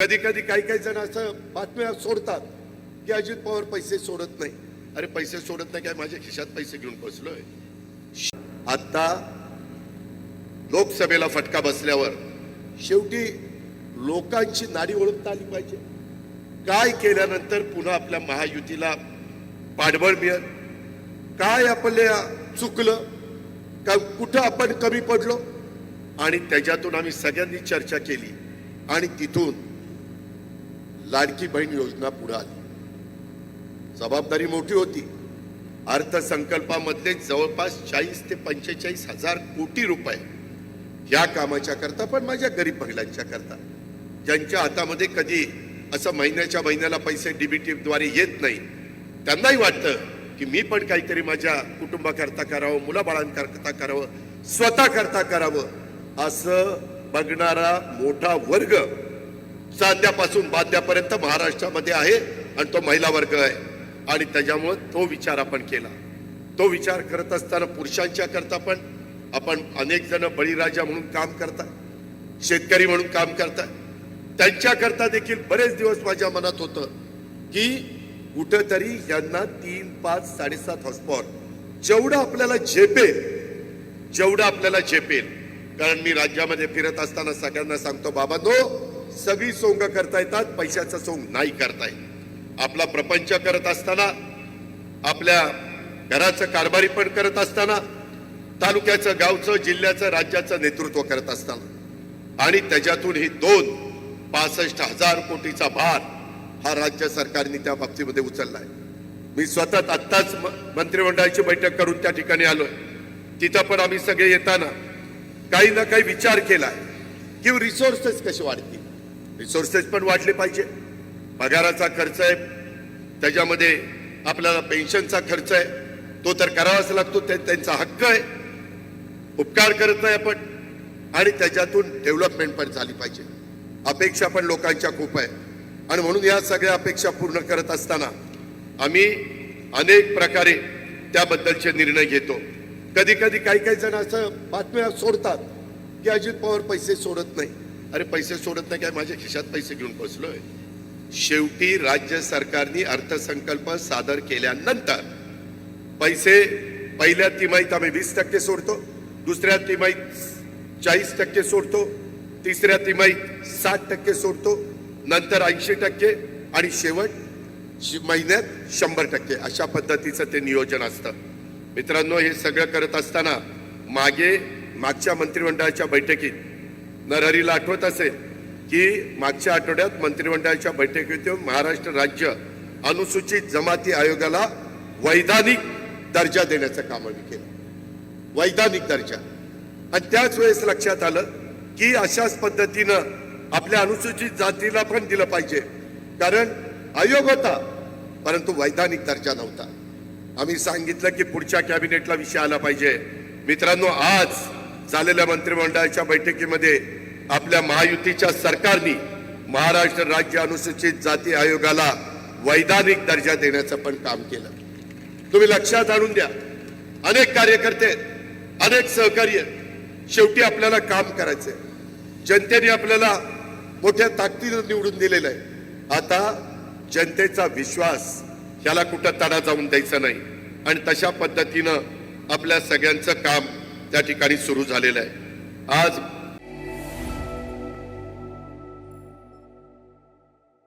कधी कधी काही जण असं बातम्या सोडतात की अजित पवार पैसे सोडत नाही. अरे पैसे सोडत नाही काय, माझ्या खिशात पैसे घेऊन बसलोय. आता लोकसभेला फटका बसल्यावर शेवटी लोकांची नाडी ओळखता आली पाहिजे. काय केल्यानंतर पुन्हा आपल्या महायुतीला पाठबळ मिळेल, काय आपल्या चुकलं का, कुठं आपण कमी पडलो, आणि त्याच्यातून आम्ही सगळ्यांनी चर्चा केली आणि तिथून लाडकी बहीण योजना पुढे आली. जबाबदारी मोठी होती. अर्थसंकल्पामध्ये जवळपास 40 ते 45 हजार कोटी रुपये या कामाच्या करता, पण माझ्या गरीब महिलांच्या करता, ज्यांच्या हातामध्ये कधी असं महिन्याला पैसे डीबीटी द्वारे येत नाही, त्यांनाही वाटतं की मी पण काहीतरी माझ्या कुटुंबाकरता करावं, मुलाबाळांकरता करावं, स्वतः करता करावं, असं बघणारा मोठा वर्ग चांद्यापासून बाद्यापर्यंत महाराष्ट्रामध्ये आहे आणि तो महिला वर्ग आहे. आणि त्याच्यामुळे तो विचार आपण केला. तो विचार करत असताना पुरुषांच्या करता पण आपण अनेक जण बळीराजा म्हणून काम करतात, शेतकरी म्हणून काम करतात, त्यांच्या करता देखील बरेच दिवस माझ्या मनात होतं की कुठंतरी यांना 3, 5, 7.5 हॉर्सपॉवर जेवढं आपल्याला झेपेल. कारण मी राज्यामध्ये फिरत असताना सगळ्यांना सांगतो, बाबांनो, सगळी सोंग करता येतात, पैशाचं सोंग नाही करता येत. आपला प्रपंच करत असताना, आपल्या घराचं कारभारी पण करत असताना, तालुक्याचं, गावचं, जिल्ह्याचं, राज्याचं नेतृत्व करत असताना, आणि त्याच्यातून ही 65,000 कोटीचा भार हा राज्य सरकारने त्या बाबतीमध्ये उचललाय. मी स्वतः आत्ताच मंत्रिमंडळाची बैठक करून त्या ठिकाणी आलोय. तिथं पण आम्ही सगळे येताना काही ना काही विचार केलाय की रिसोर्सेस कसे वाढतील. रिसोर्सेस पण वाढले पाहिजे. पगाराचा खर्च आहे, त्याच्यामध्ये आपल्याला पेन्शनचा खर्च आहे, तो तर करावाच लागतो, त्यांचा हक्क आहे, उपकार करत नाही आपण. आणि त्याच्यातून डेव्हलपमेंट पण झाली पाहिजे. अपेक्षा पण लोकांच्या खूप आहे, आणि म्हणून या सगळ्या अपेक्षा पूर्ण करत असताना आम्ही अनेक प्रकारे त्याबद्दलचे निर्णय घेतो. कधी काही जण असं बातम्या सोडतात की अजित पवार पैसे सोडत नाही. अरे पैसे सोडत नाही काय, माझ्या खिशात पैसे घेऊन बसलोय. शेवटी राज्य सरकारने अर्थसंकल्प सादर केल्यानंतर पैसे पहिल्या तिमाहीत आम्ही 20% सोडतो, दुसऱ्या तिमाहीत 40% सोडतो, तिसऱ्या तिमाहीत 60% सोडतो, नंतर 80% आणि शेवट महिन्यात 100%. अशा पद्धतीचं ते नियोजन असतं. मित्रांनो, हे सगळं करत असताना मागच्या मंत्रिमंडळाच्या बैठकीत नरहरीला आठवत असेल की मागच्या आठवड्यात मंत्रिमंडळाच्या बैठकीत महाराष्ट्र राज्य अनुसूचित जमाती आयोगाला वैधानिक दर्जा देण्याचं काम आम्ही केलं. वैधानिक दर्जा. आणि त्याच वेळेस लक्षात आलं की अशाच पद्धतीनं आपल्या अनुसूचित जातीला पण दिलं पाहिजे, कारण आयोग होता परंतु वैधानिक दर्जा नव्हता. आम्ही सांगितलं की पुढच्या कॅबिनेटला विषय आला पाहिजे. मित्रांनो, आज झालेल्या मंत्रिमंडळाच्या बैठकीमध्ये आपल्या महायुतीच्या सरकारने महाराष्ट्र राज्य अनुसूचित जाती आयोगाला वैधानिक दर्जा देण्याचं पण काम केलं. तुम्ही लक्षात आणून द्या, अनेक कार्यकर्ते, अनेक सहकारी आहेत. शेवटी आपल्याला काम करायचंय. जनतेने आपल्याला मोठ्या ताकदीनं निवडून दिलेलं आहे. आता जनतेचा विश्वास ह्याला कुठं तडा जाऊन द्यायचा नाही, आणि तशा पद्धतीनं आपल्या सगळ्यांचं काम त्या ठिकाणी सुरू झालेलं आहे. आज